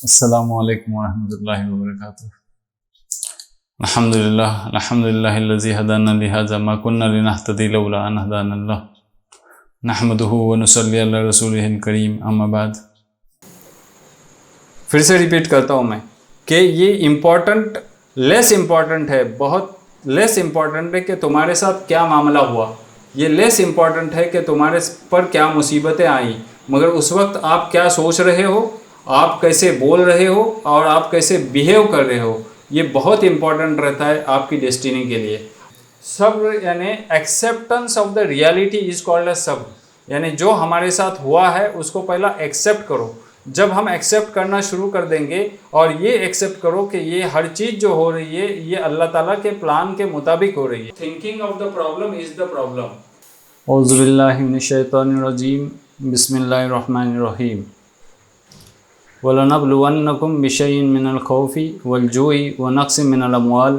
السلام علیکم ورحمۃ اللہ وبرکاتہ۔ الحمدللہ الذی ہدانا لہذا ما کنا لنہتدی لولا ان ہدانا اللہ نحمدہ ونصلی علی رسولہ الکریم، اما بعد۔ پھر سے ریپیٹ کرتا ہوں میں کہ یہ لیس امپورٹنٹ ہے، بہت لیس امپورٹنٹ ہے کہ تمہارے ساتھ کیا معاملہ ہوا، یہ لیس امپورٹنٹ ہے کہ تمہارے پر کیا مصیبتیں آئیں، مگر اس وقت آپ کیا سوچ رہے ہو، آپ کیسے بول رہے ہو اور آپ کیسے بیہیو کر رہے ہو، یہ بہت امپورٹنٹ رہتا ہے آپ کی ڈیسٹینی کے لیے۔ صبر یعنی acceptance of the reality is called as صبر، یعنی جو ہمارے ساتھ ہوا ہے اس کو پہلا ایکسیپٹ کرو۔ جب ہم ایکسیپٹ کرنا شروع کر دیں گے اور یہ ایکسیپٹ کرو کہ یہ ہر چیز جو ہو رہی ہے یہ اللہ تعالیٰ کے پلان کے مطابق ہو رہی ہے۔ Thinking of the problem is the problem. اعوذ باللہ من الشیطان الرجیم، بسم اللہ الرحمن الرحیم۔ وَلَنَبْلُوَنَّكُمْ بِشَيْءٍ مِّنَ الْخَوْفِ وَالْجُوعِ وَنَقْصٍ مِّنَ الْأَمْوَالِ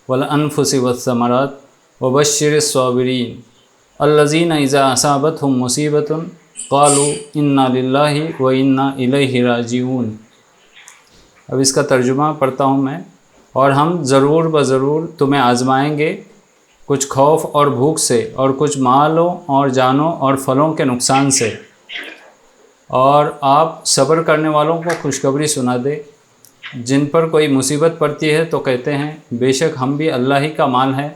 وَالْأَنفُسِ وَالثَّمَرَاتِ وَبَشِّرِ الصَّابِرِينَ الَّذِينَ إِذَا أَصَابَتْهُم مُّصِيبَةٌ قَالُوا إِنَّا لِلَّهِ وَإِنَّا إِلَيْهِ راجعون۔ اب اس کا ترجمہ پڑھتا ہوں میں۔ اور ہم ضرور بضرور تمہیں آزمائیں گے کچھ خوف اور بھوک سے، اور کچھ مالوں اور جانوں اور پھلوں کے نقصان سے، اور آپ صبر کرنے والوں کو خوشخبری سنا دے۔ جن پر کوئی مصیبت پڑتی ہے تو کہتے ہیں بے شک ہم بھی اللہ ہی کا مال ہے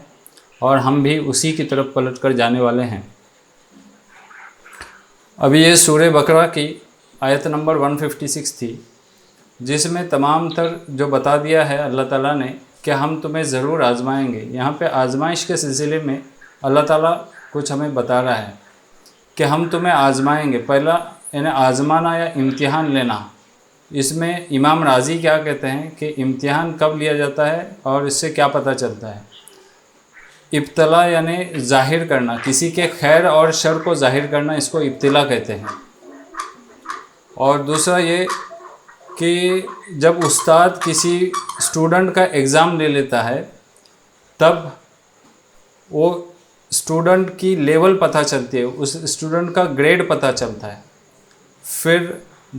اور ہم بھی اسی کی طرف پلٹ کر جانے والے ہیں۔ ابھی یہ سورہ بقرہ کی آیت نمبر 156 تھی، جس میں تمام تر جو بتا دیا ہے اللہ تعالیٰ نے کہ ہم تمہیں ضرور آزمائیں گے۔ یہاں پہ آزمائش کے سلسلے میں اللہ تعالیٰ کچھ ہمیں بتا رہا ہے کہ ہم تمہیں آزمائیں گے۔ پہلا یعنی آزمانا یا امتحان لینا۔ اس میں امام راضی کیا کہتے ہیں کہ امتحان کب لیا جاتا ہے اور اس سے کیا پتہ چلتا ہے؟ ابتلا یعنی ظاہر کرنا، کسی کے خیر اور شر کو ظاہر کرنا، اس کو ابتلا کہتے ہیں۔ اور دوسرا یہ کہ جب استاد کسی اسٹوڈنٹ کا ایگزام لے لیتا ہے تب وہ اسٹوڈنٹ کی لیول پتہ چلتی ہے، اس اسٹوڈنٹ کا گریڈ پتہ چلتا ہے۔ پھر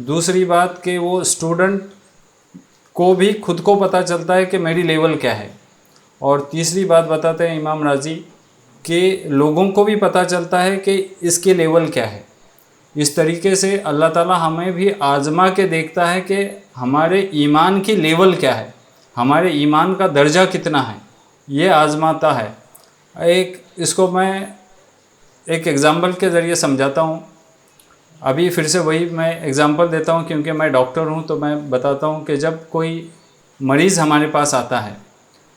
دوسری بات کہ وہ اسٹوڈنٹ کو بھی خود کو پتہ چلتا ہے کہ میری لیول کیا ہے۔ اور تیسری بات بتاتے ہیں امام راضی کہ لوگوں کو بھی پتہ چلتا ہے کہ اس کی لیول کیا ہے۔ اس طریقے سے اللہ تعالیٰ ہمیں بھی آزما کے دیکھتا ہے کہ ہمارے ایمان کی لیول کیا ہے، ہمارے ایمان کا درجہ کتنا ہے، یہ آزماتا ہے۔ اس کو میں ایک ایگزامپل کے ذریعے سمجھاتا ہوں۔ ابھی پھر سے وہی میں ایگزامپل دیتا ہوں کیونکہ میں ڈاکٹر ہوں، تو میں بتاتا ہوں کہ جب کوئی مریض ہمارے پاس آتا ہے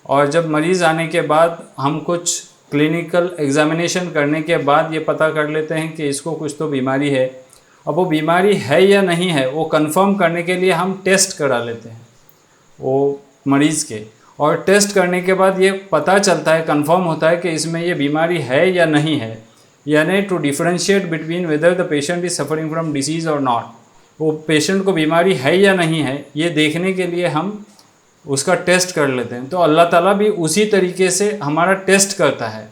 اور جب مریض آنے کے بعد ہم کچھ کلینیکل ایگزامینیشن کرنے کے بعد یہ پتہ کر لیتے ہیں کہ اس کو کچھ تو بیماری ہے۔ اب وہ بیماری ہے یا نہیں ہے وہ کنفرم کرنے کے لیے ہم ٹیسٹ کرا لیتے ہیں وہ مریض کے، اور ٹیسٹ کرنے کے بعد یہ پتہ چلتا ہے، کنفرم ہوتا ہے کہ اس میں یہ بیماری ہے یا نہیں ہے، یعنی to differentiate between whether the patient is suffering from disease اور ناٹ، وہ پیشنٹ کو بیماری ہے یا نہیں ہے یہ دیکھنے کے لیے ہم اس کا ٹیسٹ کر لیتے ہیں۔ تو اللہ تعالیٰ بھی اسی طریقے سے ہمارا ٹیسٹ کرتا ہے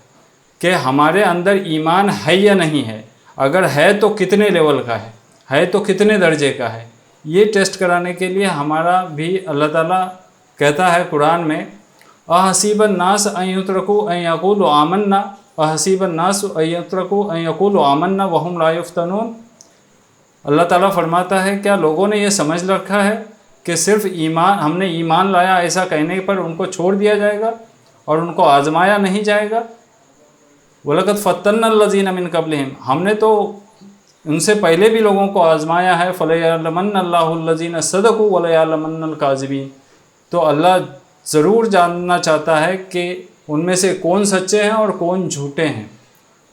کہ ہمارے اندر ایمان ہے یا نہیں ہے، اگر ہے تو کتنے لیول کا ہے تو کتنے درجے کا ہے۔ یہ ٹیسٹ کرانے کے لیے ہمارا بھی اللہ تعالیٰ کہتا ہے قرآن میں احسب الناس ان یترکوا ان یقولوا آمنا احسب الناس ان یترکوا ان یقولوا آمنا وهم لا یفتنون۔ اللہ تعالیٰ فرماتا ہے کیا لوگوں نے یہ سمجھ رکھا ہے کہ صرف ہم نے ایمان لایا ایسا کہنے پر ان کو چھوڑ دیا جائے گا اور ان کو آزمایا نہیں جائے گا؟ وَلَقَدْ فَتَّنَّا الَّذِينَ مِن قَبْلِهِمْ، ہم نے تو ان سے پہلے بھی لوگوں کو آزمایا ہے۔ فَلَيَعْلَمَنَّ اللَّهُ الَّذِينَ صَدَقُوا وَلَيَعْلَمَنَّ الْكَاذِبِينَ۔ تو اللہ ضرور جاننا چاہتا ہے کہ ان میں سے کون سچے ہیں اور کون جھوٹے ہیں۔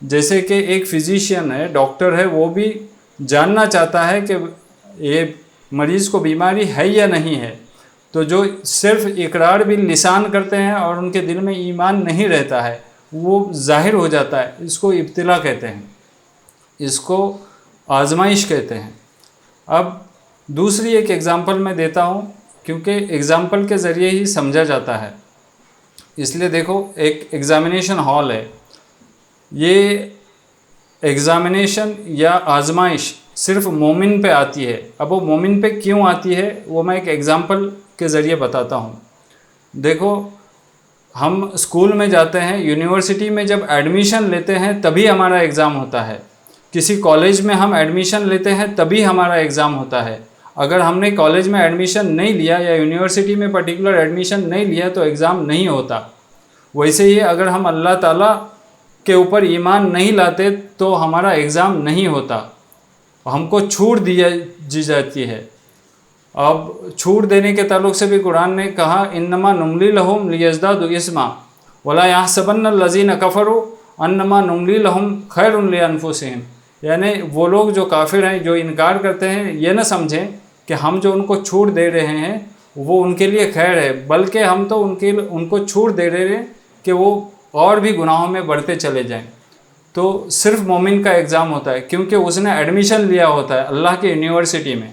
جیسے کہ ایک فزیشین ہے، ڈاکٹر ہے، وہ بھی جاننا چاہتا ہے کہ یہ مریض کو بیماری ہے یا نہیں ہے۔ تو جو صرف اقرار باللسان کرتے ہیں اور ان کے دل میں ایمان نہیں رہتا ہے وہ ظاہر ہو جاتا ہے، اس کو ابتلا کہتے ہیں، اس کو آزمائش کہتے ہیں۔ اب دوسری ایک ایگزامپل میں دیتا ہوں کیونکہ ایگزامپل کے ذریعے ہی سمجھا جاتا ہے، اس لیے دیکھو ایک ایگزامینیشن ہال ہے، یہ ایگزامینیشن یا آزمائش صرف مومن پہ آتی ہے۔ اب وہ مومن پہ کیوں آتی ہے وہ میں ایک ایگزامپل کے ذریعے بتاتا ہوں۔ دیکھو، ہم اسکول میں جاتے ہیں، یونیورسٹی میں جب ایڈمیشن لیتے ہیں تبھی ہمارا ایگزام ہوتا ہے، کسی کالج میں ہم ایڈمیشن لیتے ہیں تبھی ہمارا ایگزام ہوتا ہے۔ اگر ہم نے کالج میں ایڈمیشن نہیں لیا یا یونیورسٹی میں پرٹیکولر ایڈمیشن نہیں لیا تو ایگزام نہیں ہوتا۔ ویسے ہی اگر ہم اللہ تعالیٰ کے اوپر ایمان نہیں لاتے تو ہمارا ایگزام نہیں ہوتا، ہم کو چھوٹ دی جاتی ہے۔ اب چھوٹ دینے کے تعلق سے بھی قرآن نے کہا انما نملی لہم لیزدادوا اسما ولا یحسبن الذین کفروا انما نملی لہم خیر لانفسہم، یعنی وہ لوگ جو کافر ہیں، جو انکار کرتے ہیں، یہ نہ سمجھیں کہ ہم جو ان کو چھوٹ دے رہے ہیں وہ ان کے لیے خیر ہے، بلکہ ہم تو ان کو چھوٹ دے رہے ہیں کہ وہ اور بھی گناہوں میں بڑھتے چلے جائیں۔ تو صرف مومن کا ایگزام ہوتا ہے کیونکہ اس نے ایڈمیشن لیا ہوتا ہے اللہ کی یونیورسٹی میں۔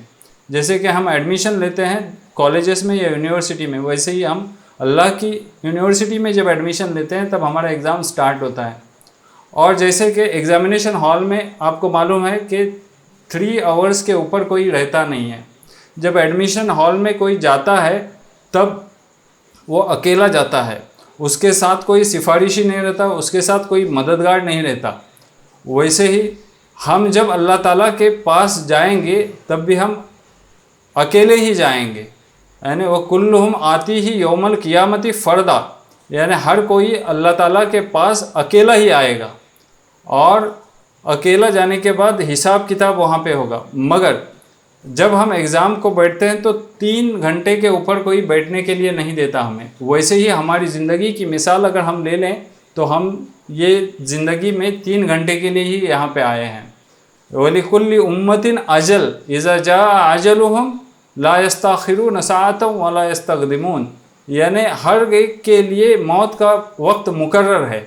جیسے کہ ہم ایڈمیشن لیتے ہیں کالجز میں یا یونیورسٹی میں، ویسے ہی ہم اللہ کی یونیورسٹی میں جب ایڈمیشن لیتے ہیں تب ہمارا ایگزام سٹارٹ ہوتا ہے۔ اور جیسے کہ ایگزامینیشن ہال میں آپ کو معلوم ہے کہ 3 آورس کے اوپر کوئی رہتا نہیں ہے۔ جب ایڈمیشن ہال میں کوئی جاتا ہے تب وہ اکیلا جاتا ہے، اس کے ساتھ کوئی سفارشی نہیں رہتا، اس کے ساتھ کوئی مددگار نہیں رہتا۔ ویسے ہی ہم جب اللہ تعالیٰ کے پاس جائیں گے تب بھی ہم اکیلے ہی جائیں گے، یعنی وَكُلُّهُمْ آتِيهِ يَوْمَ الْقِيَامَةِ فَرْدًا، یعنی ہر کوئی اللہ تعالیٰ کے پاس اکیلا ہی آئے گا، اور اکیلا جانے کے بعد حساب کتاب وہاں پہ ہوگا۔ مگر جب ہم ایگزام کو بیٹھتے ہیں تو 3 گھنٹے کے اوپر کوئی بیٹھنے کے لیے نہیں دیتا ہمیں۔ ویسے ہی ہماری زندگی کی مثال اگر ہم لے لیں تو ہم یہ زندگی میں 3 گھنٹے کے لیے ہی یہاں پہ آئے ہیں۔ وَلِكُلِّ أُمَّةٍ أَجَلٌ إِذَا جَاءَ أَجَلُهُمْ لَا يَسْتَأْخِرُونَ سَاعَةً وَلَا يَسْتَقْدِمُونَ، یعنی ہر ایک کے لیے موت کا وقت مقرر ہے،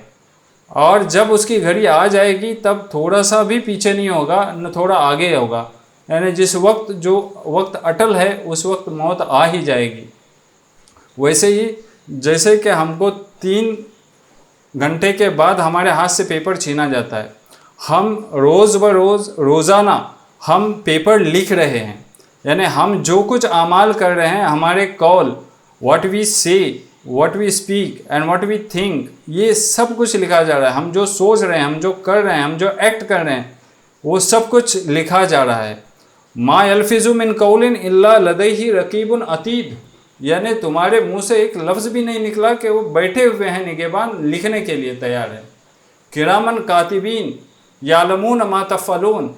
اور جب اس کی گھڑی آ جائے گی تب تھوڑا سا بھی پیچھے نہیں ہوگا نہ تھوڑا آگے ہوگا، یعنی جس وقت جو وقت اٹل ہے اس وقت موت آ ہی جائے گی۔ ویسے ہی جیسے کہ ہم کو 3 گھنٹے کے بعد ہمارے ہاتھ سے پیپر چھینا جاتا ہے، ہم روز بروز روزانہ ہم پیپر لکھ رہے ہیں، یعنی ہم جو کچھ اعمال کر رہے ہیں، ہمارے قول، what we say, what we speak and what we think, یہ سب کچھ لکھا جا رہا ہے۔ ہم جو سوچ رہے ہیں، ہم جو کر رہے ہیں، ہم جو ایکٹ کر رہے ہیں، وہ سب کچھ لکھا جا رہا ہے۔ ما یلفظ من قول الا لدیہ رقیب عتید، یعنی تمہارے منہ سے ایک لفظ بھی نہیں نکلا کہ وہ بیٹھے ہوئے ہیں نگہبان، لکھنے کے لیے تیار ہے۔ کرامن کاتبین یعلمون ما تفعلون،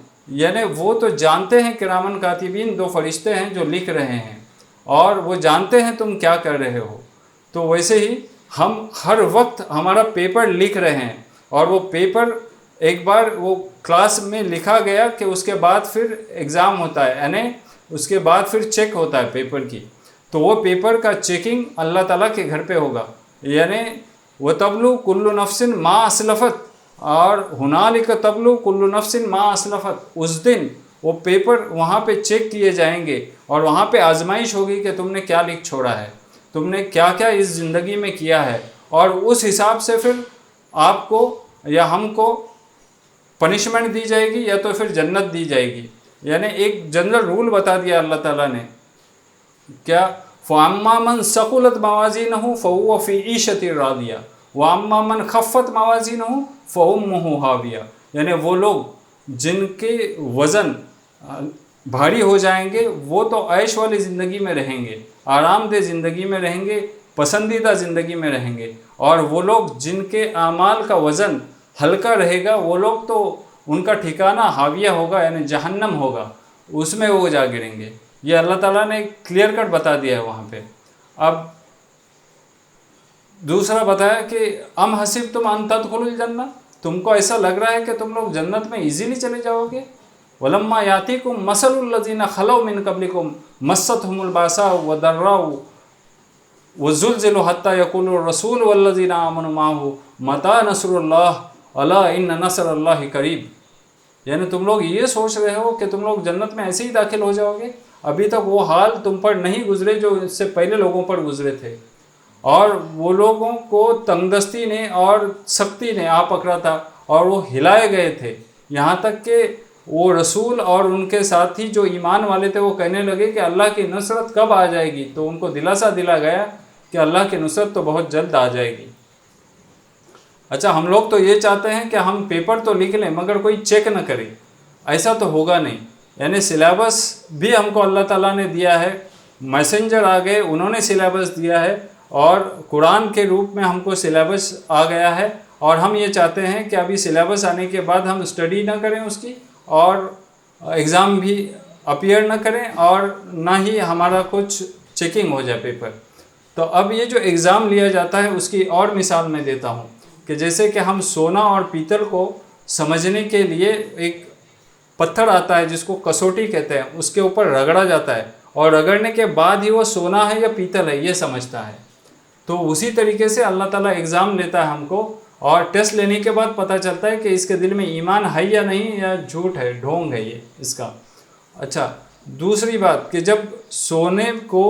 یعنی وہ تو جانتے ہیں، کرامن کاتبین 2 فرشتے ہیں جو لکھ رہے ہیں، اور وہ جانتے ہیں تم کیا کر رہے ہو۔ تو ویسے ہی ہم ہر وقت ہمارا پیپر لکھ رہے ہیں، اور وہ پیپر ایک بار وہ کلاس میں لکھا گیا کہ اس کے بعد پھر ایگزام ہوتا ہے، یعنی اس کے بعد پھر چیک ہوتا ہے پیپر کی، تو وہ پیپر کا چیکنگ اللہ تعالیٰ کے گھر پہ ہوگا، یعنی وَتَبْلُو كُلُّ نَفْسٍ مَا أَسْلَفَتْ، اور هُنَالِكَ تَبْلُو كُلُّ نَفْسٍ مَا أَسْلَفَتْ، اس دن وہ پیپر وہاں پہ چیک کیے جائیں گے، اور وہاں پہ آزمائش ہوگی کہ تم نے کیا لکھ چھوڑا ہے، تم نے کیا کیا اس زندگی میں کیا ہے، اور اس حساب سے پھر آپ کو یا ہم کو پنشمنٹ دی جائے گی یا تو پھر جنت دی جائے گی۔ یعنی ایک جنرل رول بتا دیا اللہ تعالیٰ نے، کیا فَأَمَّا مَنْ ثَقُلَتْ مَوَازِينُهُ فَهُوَ فِي عِيشَةٍ رَاضِيَةٍ وَأَمَّا مَنْ خَفَّتْ مَوَازِينُهُ فَأُمُّهُ هَاوِيَةٌ، یعنی وہ لوگ جن کے وزن بھاری ہو جائیں گے وہ تو عیش والی زندگی میں رہیں گے، آرام دہ زندگی میں رہیں گے، پسندیدہ زندگی میں رہیں گے، اور وہ لوگ جن کے اعمال کا وزن ہلکا رہے گا وہ لوگ تو ان کا ٹھکانہ حاویہ ہوگا، یعنی جہنم ہوگا، اس میں وہ جا گریں گے۔ یہ اللہ تعالیٰ نے کلیئر کٹ بتا دیا ہے وہاں پہ۔ اب دوسرا بتایا کہ ام حسبتم ان تدخلوا الجنہ، تم کو ایسا لگ رہا ہے کہ تم لوگ جنت میں ایزیلی چلے جاؤ گے؟ ولما یاتیکم مثل الذین خلوا من قبلکم مستهم الباساء والضراء والزلزلوا حتى يقول الرسول والذین آمنوا معه متى نصر اللہ الا ان نصر اللہ قریب، یعنی تم لوگ یہ سوچ رہے ہو کہ تم لوگ جنت میں ایسے ہی داخل ہو جاؤ گے، ابھی تک وہ حال تم پر نہیں گزرے جو اس سے پہلے لوگوں پر گزرے تھے، اور وہ لوگوں کو تنگ دستی نے اور سختی نے آ پکڑا تھا، اور وہ ہلائے گئے تھے، یہاں تک کہ وہ رسول اور ان کے ساتھی جو ایمان والے تھے وہ کہنے لگے کہ اللہ کی نصرت کب آ جائے گی، تو ان کو دلاسا دلا گیا کہ اللہ کی نصرت تو بہت جلد آ جائے گی۔ اچھا، ہم لوگ تو یہ چاہتے ہیں کہ ہم پیپر تو لکھ لیں مگر کوئی چیک نہ کرے، ایسا تو ہوگا نہیں۔ یعنی سلیبس بھی ہم کو اللہ تعالیٰ نے دیا ہے، میسنجر آ گئے، انہوں نے سلیبس دیا ہے، اور قرآن کے روپ میں ہم کو سلیبس آ گیا ہے، اور ہم یہ چاہتے ہیں کہ ابھی سلیبس آنے کے بعد ہم اسٹڈی نہ کریں اس کی، اور ایگزام بھی اپیئر نہ کریں، اور نہ ہی ہمارا کچھ چیکنگ ہو جائے پیپر۔ تو اب یہ جو ایگزام لیا جاتا ہے اس کی اور مثال میں دیتا ہوں کہ جیسے کہ ہم سونا اور پیتل کو سمجھنے کے لیے ایک پتھر آتا ہے جس کو کسوٹی کہتے ہیں، اس کے اوپر رگڑا جاتا ہے، اور رگڑنے کے بعد ہی وہ سونا ہے یا پیتل ہے یہ سمجھتا ہے۔ تو اسی طریقے سے اللہ تعالیٰ ایگزام لیتا ہے ہم کو، اور ٹیسٹ لینے کے بعد پتہ چلتا ہے کہ اس کے دل میں ایمان ہے یا نہیں، یا جھوٹ ہے، ڈھونگ ہے یہ اس کا۔ اچھا، دوسری بات کہ جب سونے کو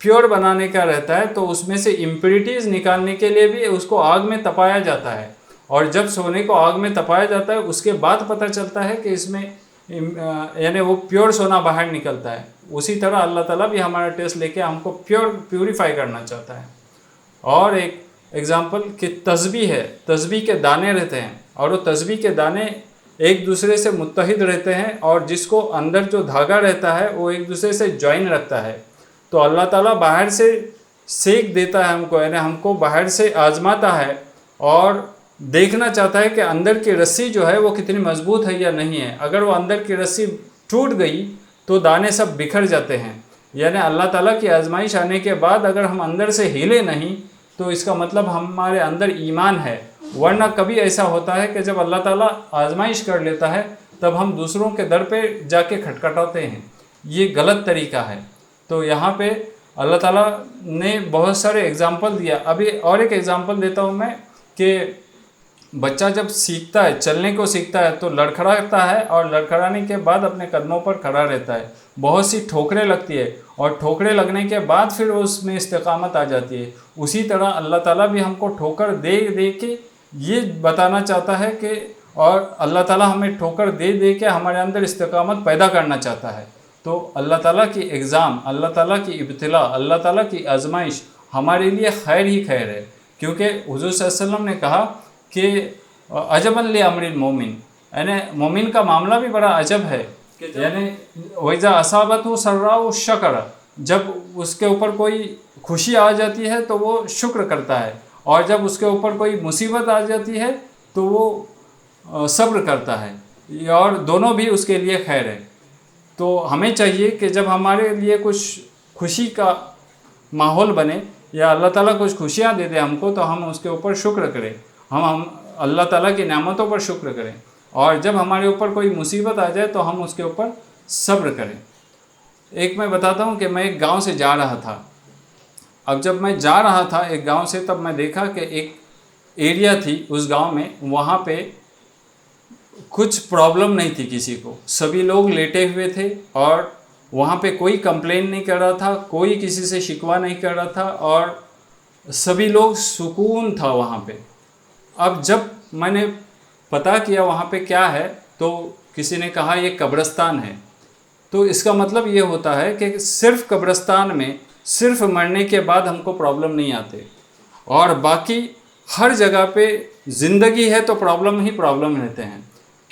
پیور بنانے کا رہتا ہے تو اس میں سے امپیورٹیز نکالنے کے لیے بھی اس کو آگ میں تپایا جاتا ہے، اور جب سونے کو آگ میں تپایا جاتا ہے اس کے بعد پتہ چلتا ہے کہ اس میں یعنی وہ پیور سونا باہر نکلتا ہے۔ اسی طرح اللہ تعالیٰ بھی ہمارا ٹیسٹ لے کے ہم کو پیوریفائی کرنا چاہتا ہے۔ اور ایک ایگزامپل کہ تسبیح ہے، تسبیح کے دانے رہتے ہیں، اور وہ تسبیح کے دانے ایک دوسرے سے متحد رہتے ہیں، اور جس کو اندر جو دھاگا رہتا ہے وہ ایک دوسرے سے جوائن رکھتا ہے۔ تو اللہ تعالیٰ باہر سے سیکھ دیتا ہے ہم کو، یعنی ہم کو باہر سے آزماتا ہے اور دیکھنا چاہتا ہے کہ اندر کی رسی جو ہے وہ کتنی مضبوط ہے یا نہیں ہے۔ اگر وہ اندر کی رسی ٹوٹ گئی تو دانے سب بکھر جاتے ہیں۔ یعنی اللہ تعالیٰ کی آزمائش آنے کے بعد اگر ہم اندر سے ہلے نہیں تو اس کا مطلب ہمارے اندر ایمان ہے، ورنہ کبھی ایسا ہوتا ہے کہ جب اللہ تعالیٰ آزمائش کر لیتا ہے تب ہم دوسروں کے در پہ جا کے کھٹکھٹاتے ہیں، یہ غلط طریقہ ہے۔ تو یہاں پہ اللہ تعالیٰ نے بہت سارے ایگزامپل دیا۔ ابھی اور ایک ایگزامپل دیتا ہوں میں کہ بچہ جب سیکھتا ہے، چلنے کو سیکھتا ہے تو لڑکھڑاتا ہے، اور لڑکھڑانے کے بعد اپنے قدموں پر کھڑا رہتا ہے، بہت سی ٹھوکریں لگتی ہے، اور ٹھوکریں لگنے کے بعد پھر اس میں استقامت آ جاتی ہے۔ اسی طرح اللہ تعالیٰ بھی ہم کو ٹھوکر دے دے کے یہ بتانا چاہتا ہے کہ، اور اللہ تعالیٰ ہمیں ٹھوکر دے دے کے ہمارے اندر استقامت پیدا کرنا چاہتا ہے۔ تو اللہ تعالیٰ کی ایگزام، اللہ تعالیٰ کی ابتلا، اللہ تعالیٰ کی آزمائش ہمارے لیے خیر ہی خیر ہے، کیونکہ حضور صلی اللہ علیہ وسلم نے کہا کہ عجبا لامر المومن، یعنی مومن کا معاملہ بھی بڑا عجب ہے۔ یعنی وَإِذَا أَصَابَتْهُ سَرَّاءُ شَكَرَ، جب اس کے اوپر کوئی خوشی آ جاتی ہے تو وہ شکر کرتا ہے، اور جب اس کے اوپر کوئی مصیبت آ جاتی ہے تو وہ صبر کرتا ہے، اور دونوں بھی اس کے لیے خیر ہے۔ تو ہمیں چاہیے کہ جب ہمارے لیے کچھ خوشی کا ماحول بنے یا اللہ تعالیٰ کچھ خوشیاں دے دے ہم کو، تو ہم اس کے اوپر شکر کریں، ہم اللہ تعالیٰ کی نعمتوں پر شکر کریں، اور جب ہمارے اوپر کوئی مصیبت آ جائے تو ہم اس کے اوپر صبر کریں۔ ایک میں بتاتا ہوں کہ میں ایک گاؤں سے جا رہا تھا۔ اب جب میں جا رہا تھا ایک گاؤں سے، تب میں دیکھا کہ ایک ایریا تھی اس گاؤں میں، وہاں پہ کچھ پرابلم نہیں تھی کسی کو، سبھی لوگ لیٹے ہوئے تھے، اور وہاں پہ کوئی کمپلین نہیں کر رہا تھا، کوئی کسی سے شکوہ نہیں کر رہا تھا، اور سبھی لوگ سکون تھا وہاں پہ۔ اب جب میں نے پتہ کیا وہاں پہ کیا ہے تو کسی نے کہا یہ قبرستان ہے۔ تو اس کا مطلب یہ ہوتا ہے کہ صرف قبرستان میں صرف مرنے کے بعد ہم کو پرابلم نہیں آتے، اور باقی ہر جگہ پہ زندگی ہے تو پرابلم ہی پرابلم رہتے ہیں،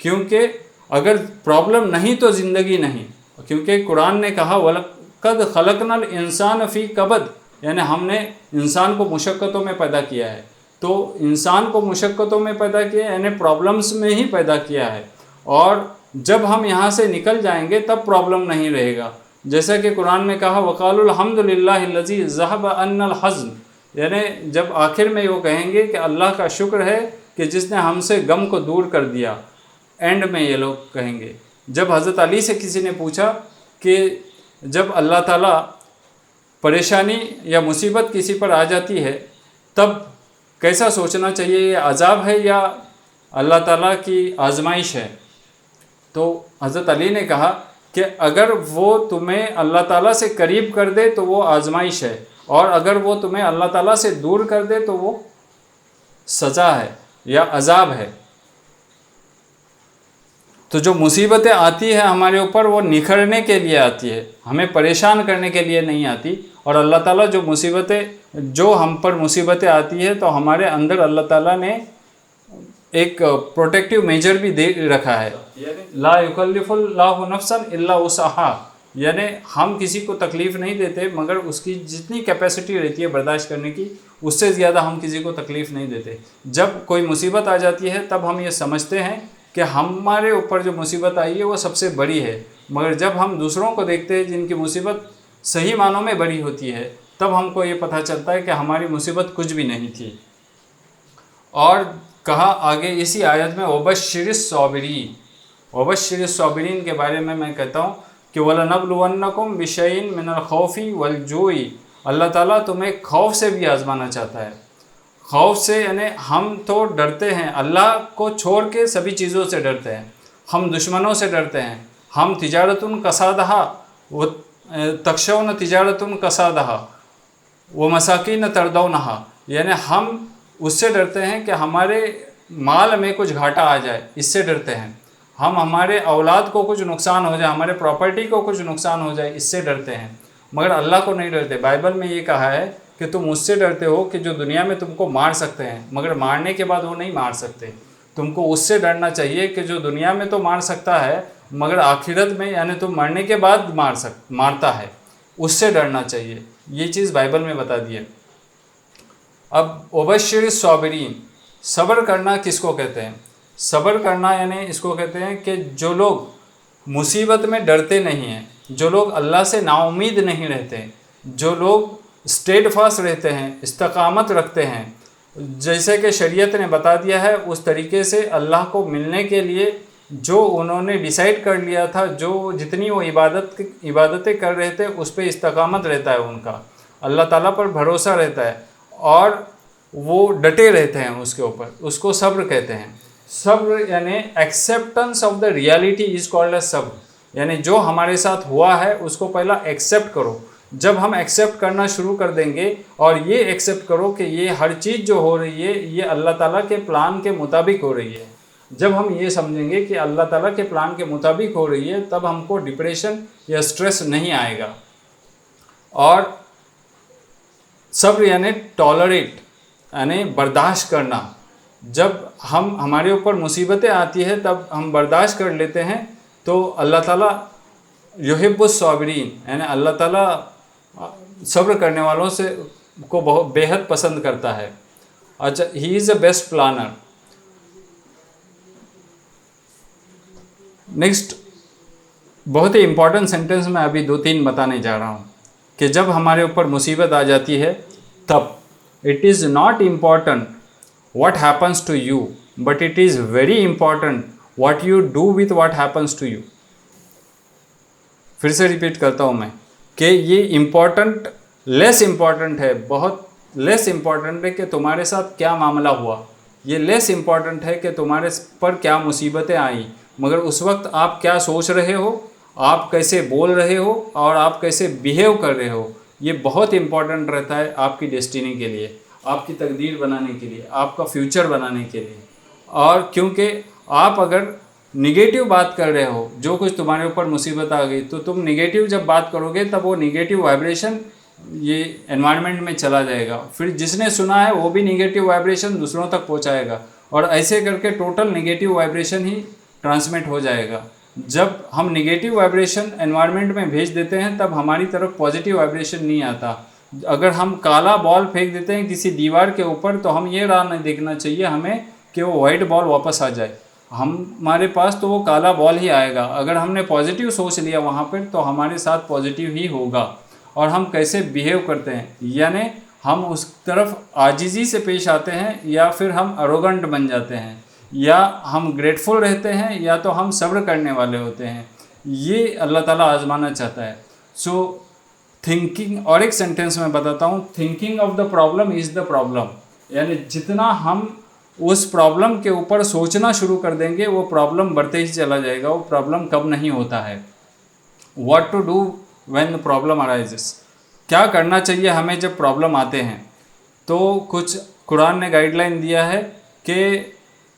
کیونکہ اگر پرابلم نہیں تو زندگی نہیں، کیونکہ قرآن نے کہا وَلَقَدْ خَلَقْنَا الْإِنسَانَ فِي كَبَدٍ، یعنی ہم نے انسان کو مشقتوں میں پیدا کیا ہے۔ تو انسان کو مشقتوں میں پیدا کیا یعنی پرابلمس میں ہی پیدا کیا ہے، اور جب ہم یہاں سے نکل جائیں گے تب پرابلم نہیں رہے گا۔ جیسا کہ قرآن میں کہا وَقَالُوا الْحَمْدُ لِلَّهِ الَّذِي ذَهَبَ عَنَّا الْحَزْنَ، یعنی جب آخر میں وہ کہیں گے کہ اللہ کا شکر ہے کہ جس نے ہم سے غم کو دور کر دیا، اینڈ میں یہ لوگ کہیں گے۔ جب حضرت علی سے کسی نے پوچھا کہ جب اللہ تعالیٰ پریشانی یا مصیبت کسی پر آ جاتی ہے تب کیسا سوچنا چاہیے، یہ عذاب ہے یا اللہ تعالیٰ کی آزمائش ہے؟ تو حضرت علی نے کہا کہ اگر وہ تمہیں اللہ تعالیٰ سے قریب کر دے تو وہ آزمائش ہے، اور اگر وہ تمہیں اللہ تعالیٰ سے دور کر دے تو وہ سزا ہے یا عذاب ہے۔ تو جو مصیبتیں آتی ہیں ہمارے اوپر وہ نکھرنے کے لیے آتی ہے، ہمیں پریشان کرنے کے لیے نہیں آتی. اور اللہ تعالیٰ جو ہم پر مصیبتیں آتی ہے تو ہمارے اندر اللہ تعالیٰ نے ایک پروٹیکٹیو میجر بھی دے رکھا ہے. لا یکلف اللہ نفسا الا وسعہا، یعنی ہم کسی کو تکلیف نہیں دیتے مگر اس کی جتنی کیپیسٹی رہتی ہے برداشت کرنے کی، اس سے زیادہ ہم کسی کو تکلیف نہیں دیتے. جب کوئی مصیبت آ جاتی ہے تب ہم یہ سمجھتے ہیں کہ ہمارے اوپر جو مصیبت آئی ہے وہ سب سے بڑی ہے، مگر جب ہم دوسروں کو دیکھتے ہیں جن کی مصیبت صحیح معنوں میں بڑی ہوتی ہے تب ہم کو یہ پتہ چلتا ہے کہ ہماری مصیبت کچھ بھی نہیں تھی. اور کہا آگے اسی آیت میں وبشر الصابرین، وبشر الصابرین کے بارے میں کہتا ہوں کہ وَلَنَبْلُوَنَّكُمْ بِشَيْءٍ مِّنَ الْخَوْفِ وَالْجُوعِ، اللہ تعالیٰ تمہیں خوف سے بھی آزمانا چاہتا ہے. خوف سے یعنی ہم تو ڈرتے ہیں، اللہ کو چھوڑ کے سبھی چیزوں سے ڈرتے ہیں. ہم دشمنوں سے ڈرتے ہیں، ہم تجارتن کسادہا و تخشون تجارتن کسادہا و مساکین تردونہا، یعنی ہم اس سے ڈرتے ہیں کہ ہمارے مال میں کچھ گھاٹا آ جائے، اس سے ڈرتے ہیں. ہم ہمارے اولاد کو کچھ نقصان ہو جائے، ہمارے پراپرٹی کو کچھ نقصان ہو جائے، اس سے ڈرتے ہیں، مگر اللہ کو نہیں ڈرتے. بائبل میں یہ کہا ہے کہ تم اس سے ڈرتے ہو کہ جو دنیا میں تم کو مار سکتے ہیں مگر مارنے کے بعد وہ نہیں مار سکتے. تم کو اس سے ڈرنا چاہیے کہ جو دنیا میں تو مار سکتا ہے مگر آخرت میں یعنی تم مرنے کے بعد مارتا ہے، اس سے ڈرنا چاہیے. یہ چیز بائبل میں بتا دی ہے. اب وبشر الصابرین، صبر کرنا کس کو کہتے ہیں؟ صبر کرنا یعنی اس کو کہتے ہیں کہ جو لوگ مصیبت میں ڈرتے نہیں ہیں، جو لوگ اللہ سے نا امید نہیں رہتے، جو لوگ اسٹیڈ فاسٹ رہتے ہیں، استقامت رکھتے ہیں، جیسے کہ شریعت نے بتا دیا ہے اس طریقے سے اللہ کو ملنے کے لیے جو انہوں نے ڈیسائیڈ کر لیا تھا، جو جتنی وہ عبادتیں کر رہے تھے اس پہ استقامت رہتا ہے، ان کا اللہ تعالیٰ پر بھروسہ رہتا ہے اور وہ ڈٹے رہتے ہیں اس کے اوپر، اس کو صبر کہتے ہیں. صبر یعنی acceptance of the reality is called as صبر، یعنی جو ہمارے ساتھ ہوا ہے اس کو پہلا ایکسیپٹ کرو. جب ہم ایکسیپٹ کرنا شروع کر دیں گے اور یہ ایکسیپٹ کرو کہ یہ ہر چیز جو ہو رہی ہے یہ اللہ تعالیٰ کے پلان کے مطابق ہو رہی ہے، جب ہم یہ سمجھیں گے کہ اللہ تعالیٰ کے پلان کے مطابق ہو رہی ہے تب ہم کو ڈپریشن یا سٹریس نہیں آئے گا. اور صبر یعنی ٹالریٹ یعنی برداشت کرنا. جب ہمارے اوپر مصیبتیں آتی ہیں تب ہم برداشت کر لیتے ہیں تو اللہ تعالیٰ یحب الصابرین یعنی اللہ تعالیٰ صبر کرنے والوں سے کو بہت بے حد پسند کرتا ہے. اچھا، ہی از اے بیسٹ پلانر. نیکسٹ بہت ہی امپورٹنٹ سینٹنس میں ابھی 2-3 بتانے جا رہا ہوں کہ جب ہمارے اوپر مصیبت آ جاتی ہے تب it is not important what happens to you but it is very important what you do with what happens to you. پھر سے ریپیٹ کرتا ہوں میں کہ یہ لیس امپورٹنٹ ہے، بہت لیس امپورٹنٹ ہے کہ تمہارے ساتھ کیا معاملہ ہوا. یہ لیس امپورٹنٹ ہے کہ تمہارے پر کیا مصیبتیں آئیں، مگر اس وقت آپ کیا سوچ رہے ہو، آپ کیسے بول رہے ہو اور آپ کیسے بیہیو کر رہے ہو. یہ بہت امپورٹنٹ رہتا ہے آپ کی ڈیسٹینی کے لیے، آپ کی تقدیر بنانے کے لیے، آپ کا فیوچر بنانے کے لیے. اور کیونکہ آپ اگر نگیٹیو بات کر رہے ہو، جو کچھ تمہارے اوپر مصیبت آ گئی تو تم نگیٹیو جب بات کرو گے تب وہ نگیٹیو وائبریشن یہ انوائرمنٹ میں چلا جائے گا، پھر جس نے سنا ہے وہ بھی نگیٹیو وائبریشن دوسروں تک پہنچائے گا اور ایسے کر کے ٹوٹل نگیٹیو وائبریشن ہی ٹرانسمٹ ہو جائے گا. جب ہم نگیٹیو وائبریشن انوائرمنٹ میں بھیج دیتے ہیں تب ہماری طرف پازیٹیو وائبریشن نہیں آتا. اگر ہم کالا بال پھینک دیتے ہیں کسی دیوار کے اوپر تو ہم یہ راہ نہیں دیکھنا چاہیے ہمیں کہ وہ وائٹ بال واپس آ جائے، ہمارے پاس تو وہ کالا بال ہی آئے گا. اگر ہم نے پازیٹیو سوچ لیا وہاں پر تو ہمارے ساتھ پازیٹیو ہی ہوگا. اور ہم کیسے بیہیو کرتے ہیں یعنی ہم اس طرف عاجزی سے پیش آتے ہیں یا پھر ہم اروگنٹ بن جاتے ہیں، یا ہم گریٹفل رہتے ہیں یا تو ہم صبر کرنے والے ہوتے ہیں. یہ اللہ تعالیٰ آزمانا چاہتا ہے. سو تھنکنگ، اور ایک سینٹینس میں بتاتا ہوں، thinking of the problem is the problem, یعنی جتنا ہم اس پرابلم کے اوپر سوچنا شروع کر دیں گے وہ پرابلم بڑھتے ہی چلا جائے گا. وہ پرابلم کب نہیں ہوتا ہے. What to do when problem arises, کیا کرنا چاہیے ہمیں جب پرابلم آتے ہیں. تو کچھ قرآن نے گائیڈ لائن دیا ہے کہ